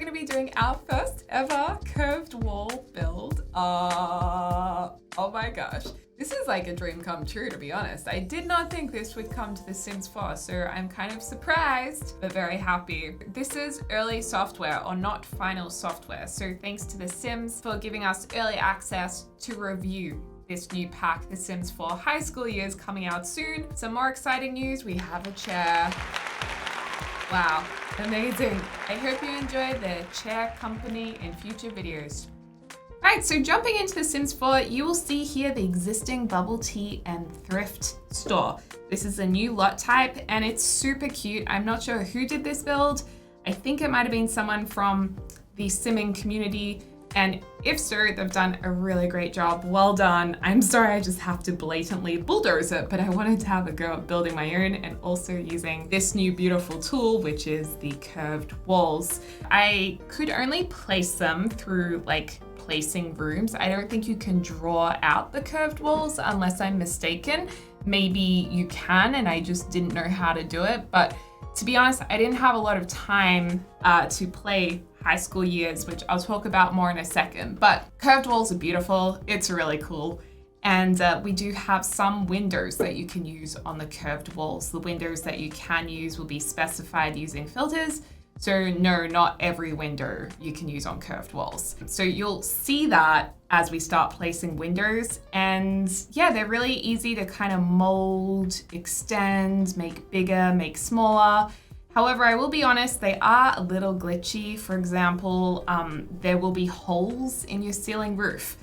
we're going to be doing our first ever curved wall build. Oh my gosh. This is like a dream come true, to be honest. I did not think this would come to The Sims 4, so I'm kind of surprised, but very happy. This is early software, or not final software, so thanks to The Sims for giving us early access to review this new pack, The Sims 4 High School Years, coming out soon. Some more exciting news, we have a chair. Wow, amazing. I hope you enjoyed the chair company in future videos. Alright, so jumping into The Sims 4, you will see here the existing bubble tea and thrift store. This is a new lot type and it's super cute. I'm not sure who did this build. I think it might have been someone from the simming community, and if so, they've done a really great job. Well done. I'm sorry I just have to blatantly bulldoze it, but I wanted to have a go at building my own and also using this new beautiful tool, which is the curved walls. I could only place them through placing rooms. I don't think you can draw out the curved walls unless I'm mistaken. Maybe you can, and I just didn't know how to do it. But to be honest, I didn't have a lot of time to play High School Years, which I'll talk about more in a second. But curved walls are beautiful. It's really cool. And we do have some windows that you can use on the curved walls. The windows that you can use will be specified using filters. So no, not every window you can use on curved walls. So you'll see that as we start placing windows. And yeah, they're really easy to kind of mold, extend, make bigger, make smaller. However, I will be honest, they are a little glitchy. For example, there will be holes in your ceiling roof.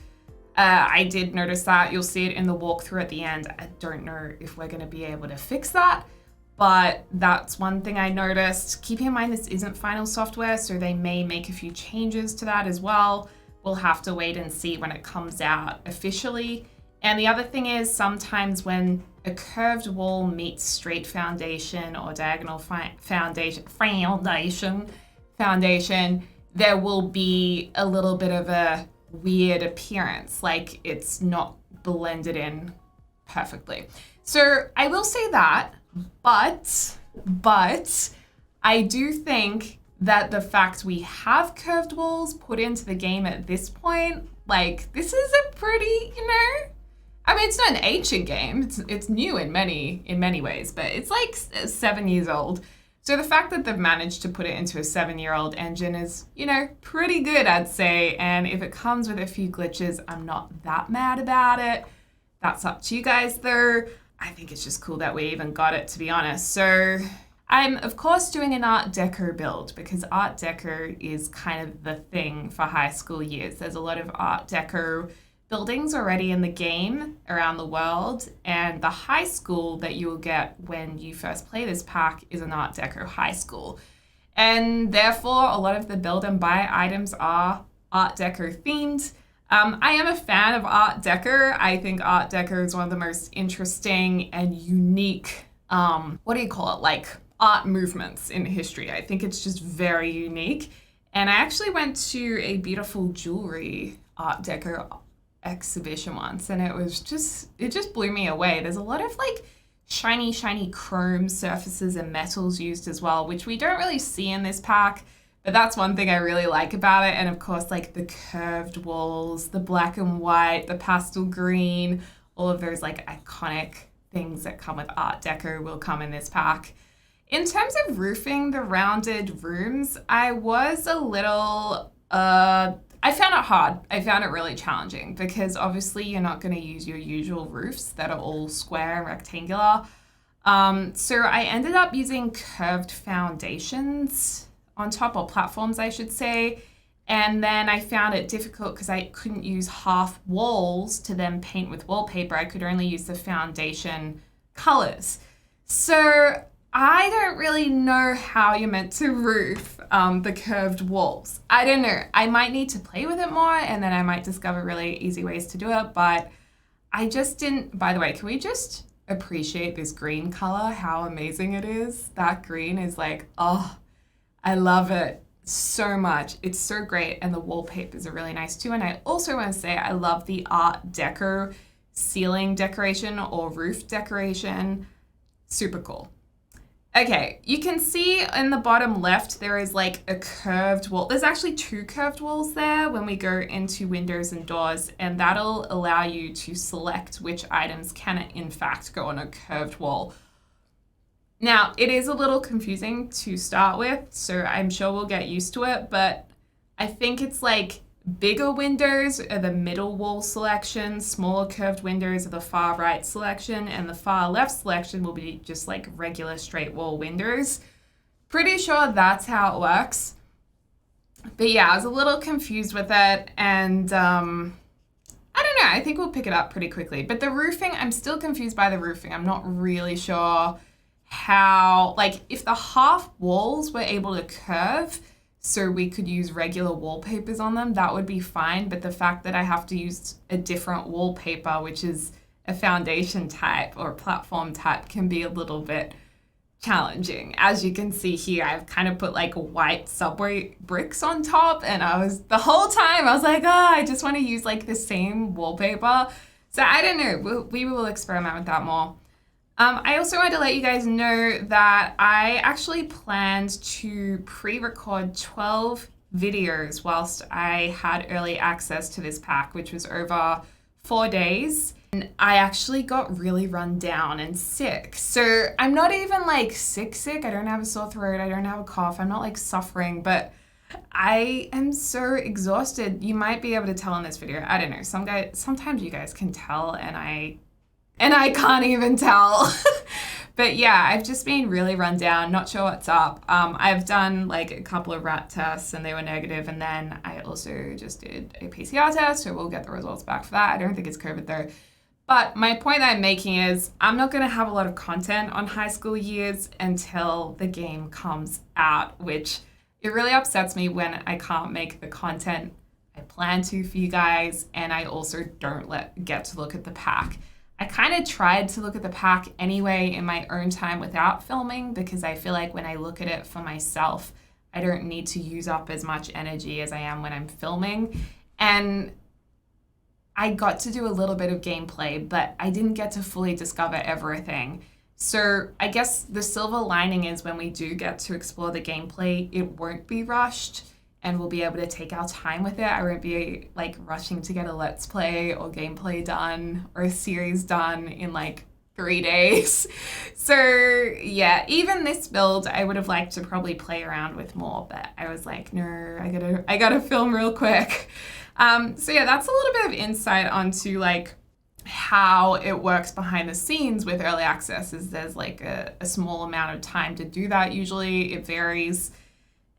I did notice that. You'll see it in the walkthrough at the end. I don't know if we're going to be able to fix that, but that's one thing I noticed. Keep in mind, this isn't final software, so they may make a few changes to that as well. We'll have to wait and see when it comes out officially. And the other thing is, sometimes when a curved wall meets straight foundation or diagonal foundation, there will be a little bit of a weird appearance, like it's not blended in perfectly. So I will say that, but I do think that the fact we have curved walls put into the game at this point, this is a pretty, I mean, it's not an ancient game. It's new in many ways, but it's 7 years old. So the fact that they've managed to put it into a 7-year-old engine is, pretty good, I'd say. And if it comes with a few glitches, I'm not that mad about it. That's up to you guys, though. I think it's just cool that we even got it, to be honest. So I'm, of course, doing an Art Deco build because Art Deco is kind of the thing for High School Years. There's a lot of Art Deco buildings already in the game around the world, and the high school that you will get when you first play this pack is an Art Deco high school. And therefore, a lot of the build and buy items are Art Deco themed. I am a fan of Art Deco. I think Art Deco is one of the most interesting and unique, art movements in history. I think it's just very unique. And I actually went to a beautiful jewelry Art Deco exhibition once, and it just blew me away. There's a lot of shiny chrome surfaces and metals used as well, which we don't really see in this pack, but that's one thing I really like about it. And of course, the curved walls, the black and white, the pastel green, all of those iconic things that come with Art Deco will come in this pack. In terms of roofing the rounded rooms, I was a little I found it hard. I found it really challenging because obviously you're not going to use your usual roofs that are all square and rectangular. So I ended up using curved foundations on top, or platforms, I should say. And then I found it difficult because I couldn't use half walls to then paint with wallpaper. I could only use the foundation colors. So I don't really know how you're meant to roof the curved walls. I don't know. I might need to play with it more, and then I might discover really easy ways to do it, but I just didn't. By the way, can we just appreciate this green color, how amazing it is? That green is I love it so much. It's so great, and the wallpapers are really nice too. And I also want to say I love the Art Deco ceiling decoration or roof decoration. Super cool. Okay, you can see in the bottom left, there is like a curved wall. There's actually two curved walls there when we go into windows and doors, and that'll allow you to select which items can in fact go on a curved wall. Now, it is a little confusing to start with, so I'm sure we'll get used to it, but I think it's like bigger windows are the middle wall selection, smaller curved windows are the far right selection, and the far left selection will be just like regular straight wall windows. Pretty sure that's how it works. But yeah, I was a little confused with it, and I don't know, I think we'll pick it up pretty quickly. But the roofing, I'm still confused by the roofing. I'm not really sure how, like, if the half walls were able to curve, so we could use regular wallpapers on them, that would be fine. But the fact that I have to use a different wallpaper, which is a foundation type or platform type, can be a little bit challenging. As you can see here, I've kind of put like white subway bricks on top, and the whole time I was like, oh, I just want to use like the same wallpaper. So I don't know, we will experiment with that more. I also wanted to let you guys know that I actually planned to pre-record 12 videos whilst I had early access to this pack, which was over 4 days. And I actually got really run down and sick. So I'm not even like sick. I don't have a sore throat. I don't have a cough. I'm not like suffering, but I am so exhausted. You might be able to tell in this video. I don't know. Sometimes you guys can tell, and I can't even tell. But yeah, I've just been really run down, not sure what's up. I've done like a couple of rat tests and they were negative, and then I also just did a PCR test, so we'll get the results back for that. I don't think it's COVID though. But my point that I'm making is I'm not gonna have a lot of content on high school years until the game comes out, which it really upsets me when I can't make the content I plan to for you guys, and I also don't get to look at the pack. I kind of tried to look at the pack anyway in my own time without filming, because I feel like when I look at it for myself, I don't need to use up as much energy as I am when I'm filming. And I got to do a little bit of gameplay, but I didn't get to fully discover everything. So I guess the silver lining is when we do get to explore the gameplay, it won't be rushed, and we'll be able to take our time with it. I won't be like rushing to get a let's play or gameplay done or a series done in like 3 days. So yeah, even this build, I would have liked to probably play around with more, but I was like, no, I gotta film real quick. So yeah, that's a little bit of insight onto like how it works behind the scenes with early access. Is there's like a small amount of time to do that. Usually it varies.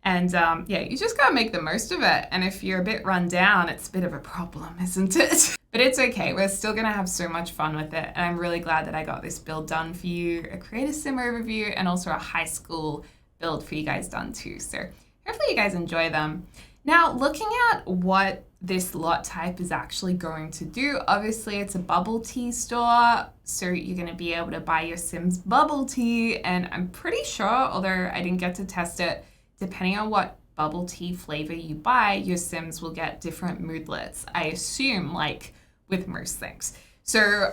And yeah, you just gotta make the most of it. And if you're a bit run down, it's a bit of a problem, isn't it? But it's okay. We're still gonna have so much fun with it. And I'm really glad that I got this build done for you, a creator sim overview, and also a high school build for you guys done too. So hopefully you guys enjoy them. Now, looking at what this lot type is actually going to do, obviously it's a bubble tea store. So you're gonna be able to buy your Sims bubble tea. And I'm pretty sure, although I didn't get to test it, depending on what bubble tea flavor you buy, your Sims will get different moodlets, I assume, like with most things. So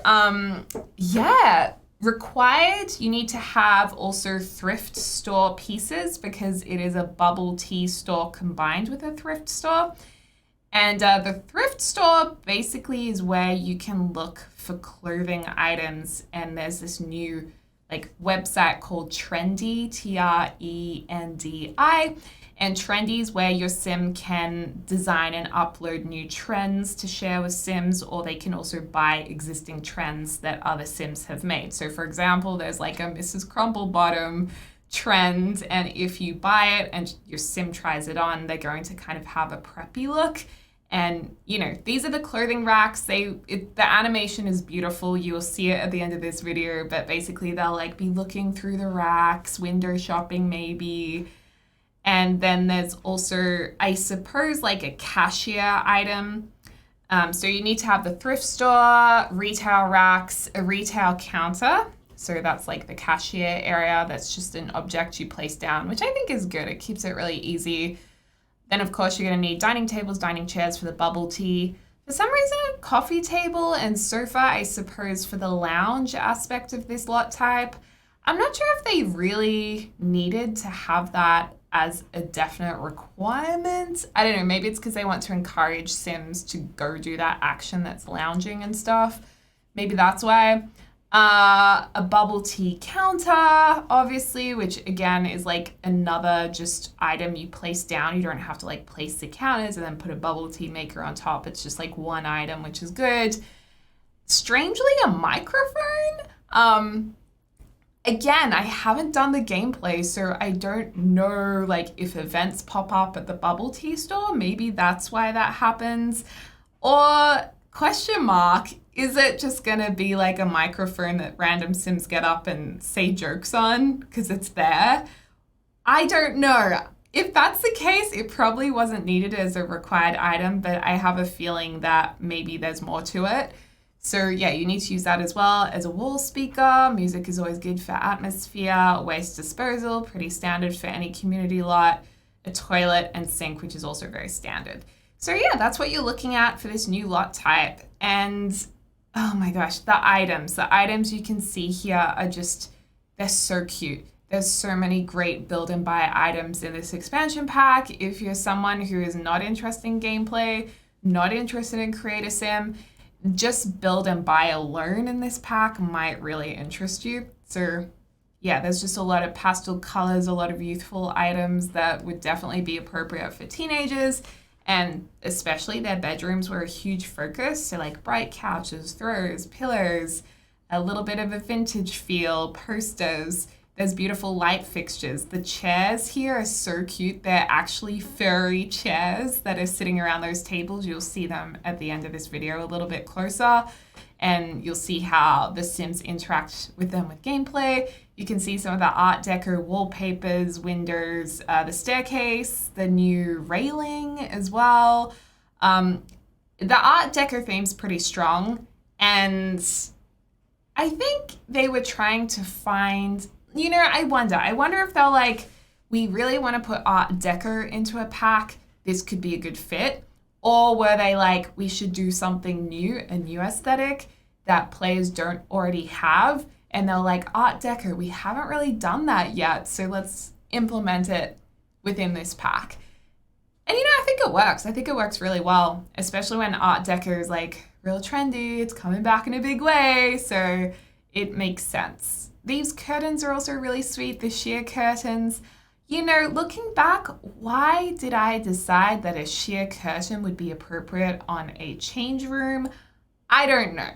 yeah, required, you need to have also thrift store pieces, because it is a bubble tea store combined with a thrift store. And the thrift store basically is where you can look for clothing items, and there's this new like website called Trendy, Trendi, and Trendy is where your sim can design and upload new trends to share with Sims, or they can also buy existing trends that other Sims have made. So for example, there's like a Mrs. Crumplebottom trend, and if you buy it and your sim tries it on, they're going to kind of have a preppy look. And, you know, these are the clothing racks. The animation is beautiful. You'll see it at the end of this video, but basically they'll like be looking through the racks, window shopping maybe. And then there's also, I suppose, like a cashier item. So you need to have the thrift store, retail racks, a retail counter. So that's like the cashier area. That's just an object you place down, which I think is good. It keeps it really easy. Then, of course, you're going to need dining tables, dining chairs for the bubble tea. For some reason, a coffee table and sofa, I suppose, for the lounge aspect of this lot type. I'm not sure if they really needed to have that as a definite requirement. I don't know, maybe it's because they want to encourage Sims to go do that action that's lounging and stuff. Maybe that's why. A bubble tea counter, obviously, which again is like another just item you place down. You don't have to like place the counters and then put a bubble tea maker on top. It's just like one item, which is good. Strangely, a microphone. Again, I haven't done the gameplay, so I don't know like if events pop up at the bubble tea store. Maybe that's why that happens. Or question mark, is it just gonna be like a microphone that random Sims get up and say jokes on because it's there? I don't know. If that's the case, it probably wasn't needed as a required item, but I have a feeling that maybe there's more to it. So yeah, you need to use that as well as a wall speaker. Music is always good for atmosphere. Waste disposal, pretty standard for any community lot. A toilet and sink, which is also very standard. So yeah, that's what you're looking at for this new lot type. And oh my gosh, the items you can see here are just, they're so cute. There's so many great build and buy items in this expansion pack. If you're someone who is not interested in gameplay, not interested in Create a Sim, just build and buy alone in this pack might really interest you. So yeah, there's just a lot of pastel colors, a lot of youthful items that would definitely be appropriate for teenagers. And especially their bedrooms were a huge focus. So like bright couches, throws, pillows, a little bit of a vintage feel, posters. There's beautiful light fixtures. The chairs here are so cute. They're actually furry chairs that are sitting around those tables. You'll see them at the end of this video a little bit closer. And you'll see how the Sims interact with them with gameplay. You can see some of the Art Deco wallpapers, windows, the staircase, the new railing as well. The Art Deco theme's pretty strong. And I think they were trying to find, you know, I wonder if they're like, we really want to put Art Deco into a pack. This could be a good fit. Or were they like, we should do something new, a new aesthetic that players don't already have? And they're like, Art Deco, we haven't really done that yet, so let's implement it within this pack. And you know, I think it works. I think it works really well, especially when Art Deco is like real trendy. It's coming back in a big way, so it makes sense. These curtains are also really sweet, the sheer curtains. You know, looking back, why did I decide that a sheer curtain would be appropriate on a change room? I don't know.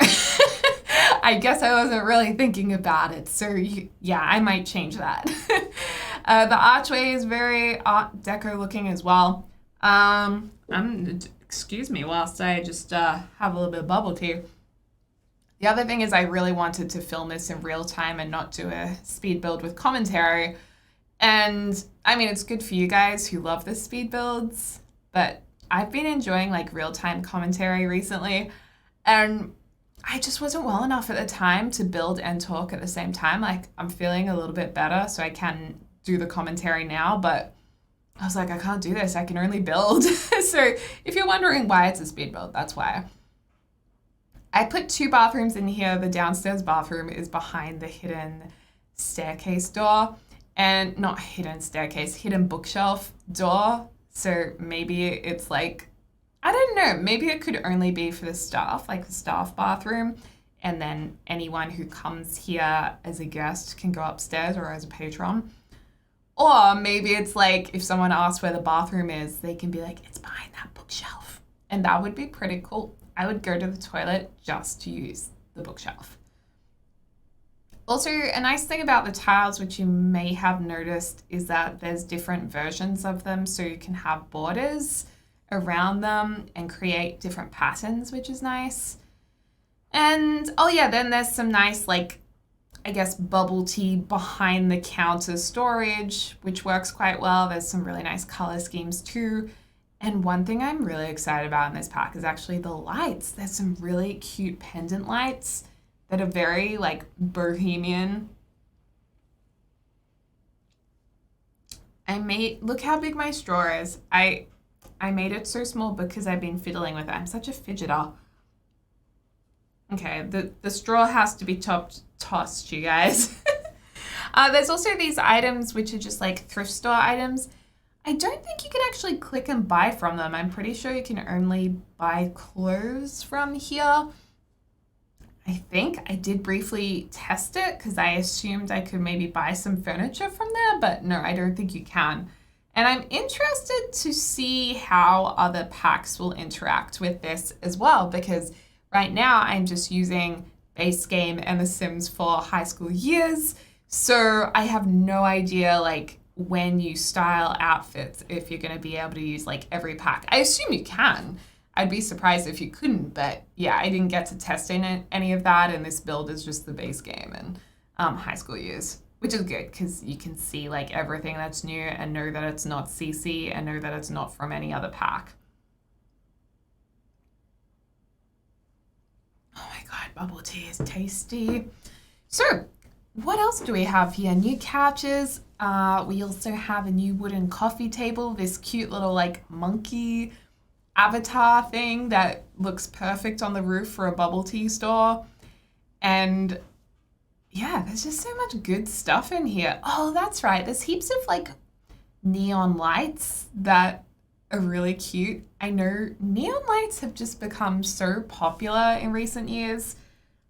I guess I wasn't really thinking about it. So yeah, I might change that. The archway is very Art Deco looking as well. Excuse me whilst I just have a little bit of bubble tea. The other thing is I really wanted to film this in real time and not do a speed build with commentary. And I mean, it's good for you guys who love the speed builds, but I've been enjoying like real-time commentary recently, and I just wasn't well enough at the time to build and talk at the same time. Like, I'm feeling a little bit better, so I can do the commentary now, but I was like, I can't do this. I can only build. So if you're wondering why it's a speed build, that's why. I put 2 bathrooms in here. The downstairs bathroom is behind the hidden staircase door. And not hidden staircase, hidden bookshelf door. So maybe it's like, I don't know, maybe it could only be for the staff, like the staff bathroom. And then anyone who comes here as a guest can go upstairs or as a patron. Or maybe it's like, if someone asks where the bathroom is, they can be like, it's behind that bookshelf. And that would be pretty cool. I would go to the toilet just to use the bookshelf. Also, a nice thing about the tiles, which you may have noticed, is that there's different versions of them, so you can have borders around them and create different patterns, which is nice. And oh yeah, then there's some nice, like, I guess bubble tea behind the counter storage, which works quite well. There's some really nice color schemes too. And one thing I'm really excited about in this pack is actually the lights. There's some really cute pendant lights that are very like bohemian. Look how big my straw is. I made it so small because I've been fiddling with it. I'm such a fidgeter. Okay, the straw has to be tossed, you guys. There's also these items which are just like thrift store items. I don't think you can actually click and buy from them. I'm pretty sure you can only buy clothes from here. I think I did briefly test it because I assumed I could maybe buy some furniture from there, but no, I don't think you can. And I'm interested to see how other packs will interact with this as well, because right now I'm just using base game and The Sims for high school years. So I have no idea like when you style outfits, if you're going to be able to use like every pack. I assume you can. I'd be surprised if you couldn't, but yeah, I didn't get to test any of that, and this build is just the base game and high school years, which is good because you can see like everything that's new and know that it's not CC and know that it's not from any other pack. Oh my god, bubble tea is tasty. So, what else do we have here? New couches. We also have a new wooden coffee table, this cute little like monkey avatar thing that looks perfect on the roof for a bubble tea store. And yeah, there's just so much good stuff in here. Oh, that's right. There's heaps of like neon lights that are really cute. I know neon lights have just become so popular in recent years.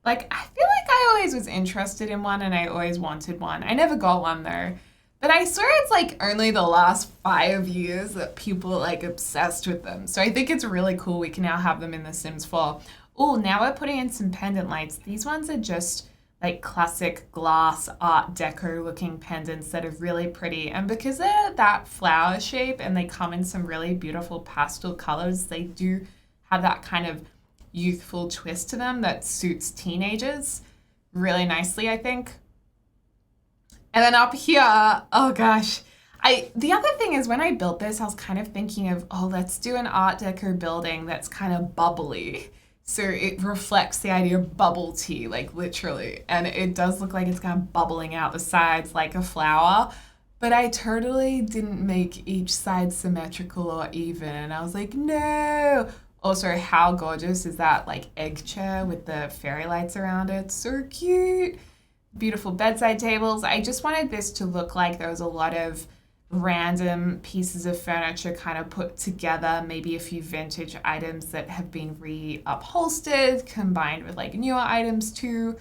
Like, I feel like I always was interested in one and I always wanted one. I never got one though. But I swear it's like only the last 5 years that people are like obsessed with them. So I think it's really cool we can now have them in The Sims 4. Oh, now we're putting in some pendant lights. These ones are just like classic glass art deco looking pendants that are really pretty. And because they're that flower shape and they come in some really beautiful pastel colors, they do have that kind of youthful twist to them that suits teenagers really nicely, I think. And then up here, oh gosh, the other thing is when I built this, I was kind of thinking of, oh, let's do an art deco building that's kind of bubbly. So it reflects the idea of bubble tea, like literally. And it does look like it's kind of bubbling out the sides like a flower. But I totally didn't make each side symmetrical or even. And I was like, no. Also, how gorgeous is that like egg chair with the fairy lights around it? So cute. Beautiful bedside tables. I just wanted this to look like there was a lot of random pieces of furniture kind of put together, maybe a few vintage items that have been re-upholstered, combined with like newer items too.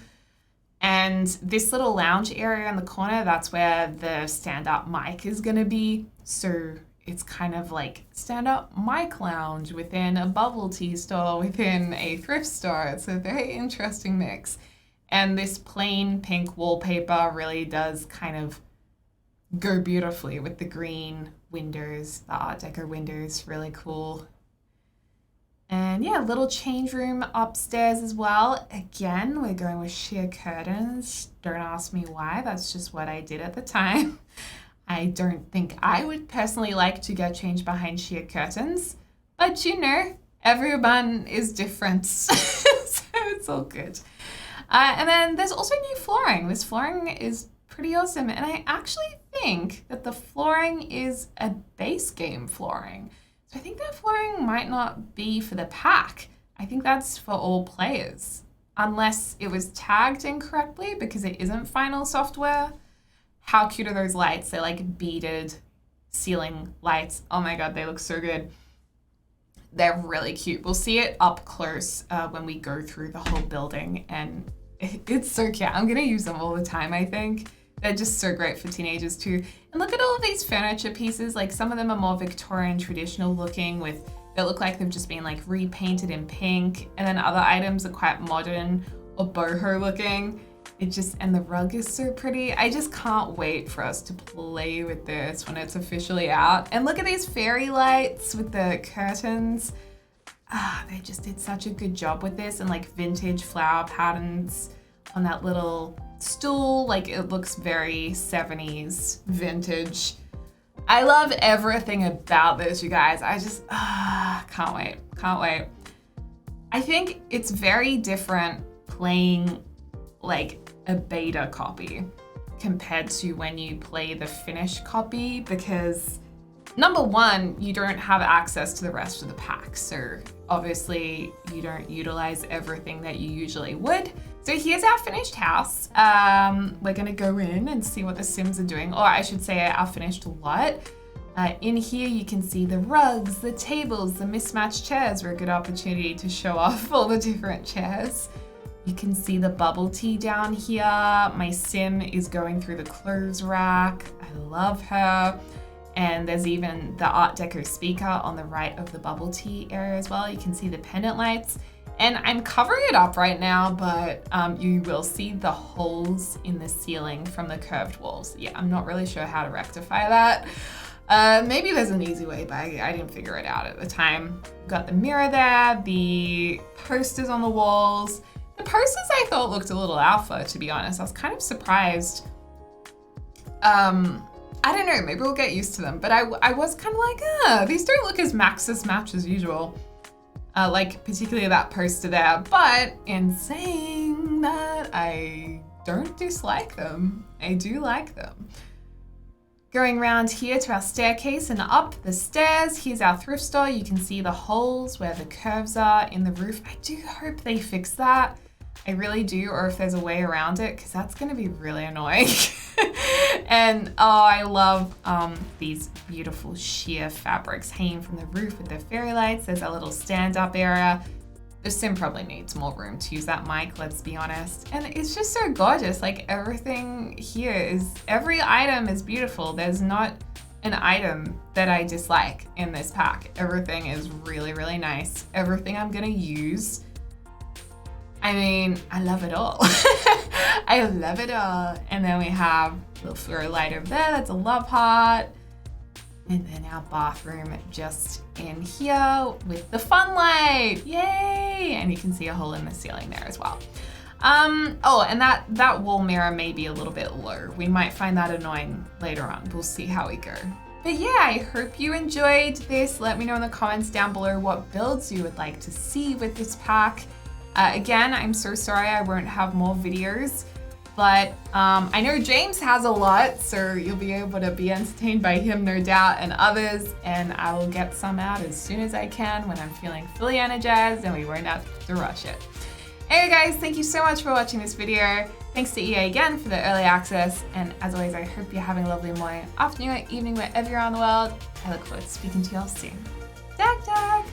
And this little lounge area in the corner, that's where the stand-up mic is gonna be. So it's kind of like stand-up mic lounge within a bubble tea store, within a thrift store. It's a very interesting mix. And this plain pink wallpaper really does kind of go beautifully with the green windows, the Art Deco windows, really cool. And yeah, little change room upstairs as well. Again, we're going with sheer curtains. Don't ask me why, that's just what I did at the time. I don't think I would personally like to get changed behind sheer curtains, but you know, everyone is different, so it's all good. And then there's also new flooring. This flooring is pretty awesome. And I actually think that the flooring is a base game flooring. So I think that flooring might not be for the pack. I think that's for all players. Unless it was tagged incorrectly because it isn't final software. How cute are those lights? They're like beaded ceiling lights. Oh my god, they look so good. They're really cute. We'll see it up close when we go through the whole building, and it's so cute. I'm gonna use them all the time, I think. They're just so great for teenagers too. And look at all of these furniture pieces. Like some of them are more Victorian traditional looking that look like they've just been like repainted in pink. And then other items are quite modern or boho looking. And the rug is so pretty. I just can't wait for us to play with this when it's officially out. And look at these fairy lights with the curtains. They just did such a good job with this, and like vintage flower patterns on that little stool. Like it looks very 70s vintage. I love everything about this, you guys. I just can't wait. I think it's very different playing like a beta copy compared to when you play the finished copy, because number one, you don't have access to the rest of the pack. So obviously you don't utilize everything that you usually would. So here's our finished house. We're gonna go in and see what the Sims are doing, or I should say our finished lot. In here you can see the rugs, the tables, the mismatched chairs were a good opportunity to show off all the different chairs. You can see the bubble tea down here. My Sim is going through the clothes rack. I love her. And there's even the Art Deco speaker on the right of the bubble tea area as well. You can see the pendant lights. And I'm covering it up right now, but you will see the holes in the ceiling from the curved walls. Yeah, I'm not really sure how to rectify that. Maybe there's an easy way, but I didn't figure it out at the time. Got the mirror there, the posters on the walls. The posters I thought looked a little alpha, to be honest. I was kind of surprised. I don't know, maybe we'll get used to them, but I was kind of like, these don't look as match as usual. Like particularly that poster there, but in saying that, I don't dislike them. I do like them. Going around here to our staircase and up the stairs, here's our thrift store. You can see the holes where the curves are in the roof. I do hope they fix that. I really do, or if there's a way around it, because that's going to be really annoying. And I love these beautiful sheer fabrics hanging from the roof with the fairy lights. There's a little stand-up area. The Sim probably needs more room to use that mic, let's be honest. And it's just so gorgeous. Like everything here every item is beautiful. There's not an item that I dislike in this pack. Everything is really, really nice. Everything I'm gonna use. I mean, I love it all. I love it all. And then we have a little fluoro light over there. That's a love heart. And then our bathroom just in here with the fun light. Yay! And you can see a hole in the ceiling there as well. Oh, and that wall mirror may be a little bit low. We might find that annoying later on. We'll see how we go. But yeah, I hope you enjoyed this. Let me know in the comments down below what builds you would like to see with this pack. Again, I'm so sorry I won't have more videos, but I know James has a lot, so you'll be able to be entertained by him, no doubt, and others, and I will get some out as soon as I can when I'm feeling fully energized and we won't have to rush it. Anyway guys, thank you so much for watching this video. Thanks to EA again for the early access, and as always, I hope you're having a lovely morning, afternoon, or evening, wherever you're around the world. I look forward to speaking to you all soon. Dag dag!